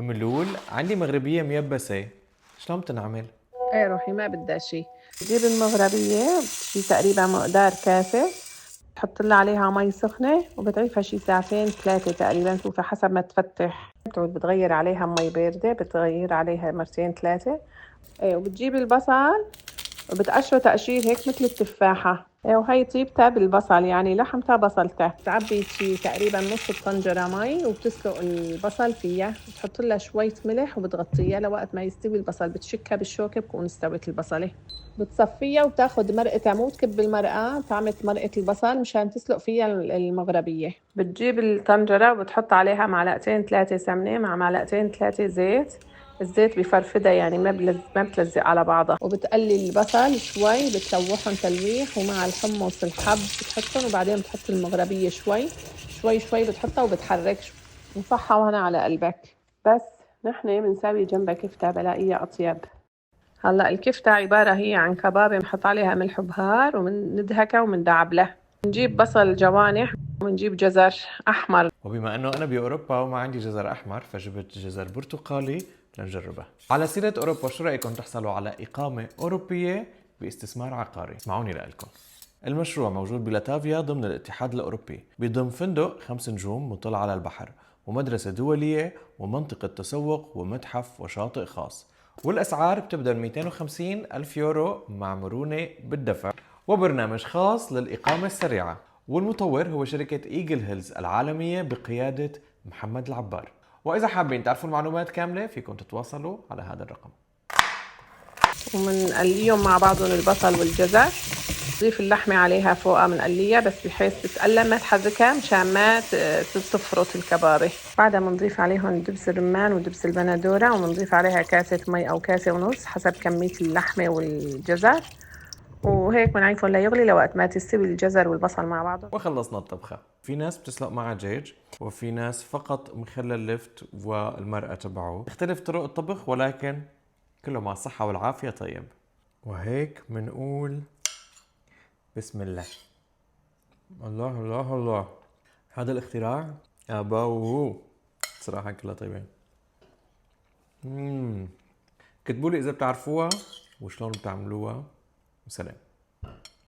ام لول، عندي مغربية ميبسة، شلون بتنعمل؟ ايه روحي ما بدها شي. بتجيب المغربية شي تقريبا مقدار كاسة، بتحط لها عليها مي سخنة وبتعيفها شي ساعتين ثلاثة تقريبا، شوفي حسب ما تفتح. بتعود بتغير عليها مي باردة، بتغير عليها مرتين ثلاثة. ايه وبتجيب البصل وبتقشره تقشير هيك مثل التفاحة. وهي طيبتها بالبصل، يعني لحمتها بصلتها. بتعبي شي تقريبا نص الطنجرة مي وبتسلق البصل فيها، بتحط لها شوية ملح وبتغطيها لوقت ما يستوي البصل. بتشكها بالشوكة بكون استوت البصلة. بتصفيها وبتاخد مرقتها، مو تكب المرقة، طعمة مرقة البصل مشان تسلق فيها المغربية. بتجيب الطنجرة وبتحط عليها معلقتين ثلاثة سمنة مع معلقتين ثلاثة زيت. الزيت بفرفدها، يعني ما بتلزق على بعضها. وبتقلي البصل شوي، بتشوحهم تلويح، ومع الحمص الحب بتحطهم، وبعدين بتحط المغربية شوي شوي شوي بتحطها وبتحرك. وصحة وهنا على قلبك. بس نحن بنساوي جنبها كفتة بلاقيها أطيب. هلا الكفتة عبارة هي عن كبابة بنحط عليها ملح وبهار ومندهكها ومندعبلها. بنجيب بصل جوانح وبنجيب جزر أحمر. وبما انه انا باوروبا وما عندي جزر احمر فجبت جزر برتقالي لنجربها. على سيرة اوروبا، شو رايكم تحصلوا على اقامة اوروبية باستثمار عقاري؟ اسمعوني لكم. المشروع موجود بلاتافيا ضمن الاتحاد الأوروبي، بيضم فندق 5 نجوم مطل على البحر، ومدرسة دولية، ومنطقة تسوق، ومتحف، وشاطئ خاص. والأسعار بتبدأ من 250 ألف يورو مع مرونة بالدفع، وبرنامج خاص للإقامة السريعة. والمطور هو شركة إيجل هيلز العالمية بقيادة محمد العبار. وإذا حابين تعرفوا المعلومات كاملة فيكم تتواصلوا على هذا الرقم. ومنقليهم مع بعضهم البصل والجزر. نضيف اللحمة عليها فوقها منقليها، بس بحيث تتقلم ما تحركها مشان ما تفرط الكبابة. بعدها بنضيف عليهم دبس الرمان ودبس البندورة، وبنضيف عليها كاسة مي أو كاسة ونص حسب كمية اللحمة والجزر. وهيك بنعيفهم ليغلي لوقت ما تستوي الجزر والبصل مع بعضهم. وخلصنا الطبخة. في ناس بتسلق معها دجاج، وفي ناس فقط مخلل لفت والمرقة تبعه. تختلف طرق الطبخ، ولكن كله مع الصحة والعافية. طيب، وهيك منقول بسم الله. الله الله الله، هذا الاختراع ابوه صراحة كلها طيبين. كتبوا لي إذا بتعرفوها وشلون بتعملوها، وسلام.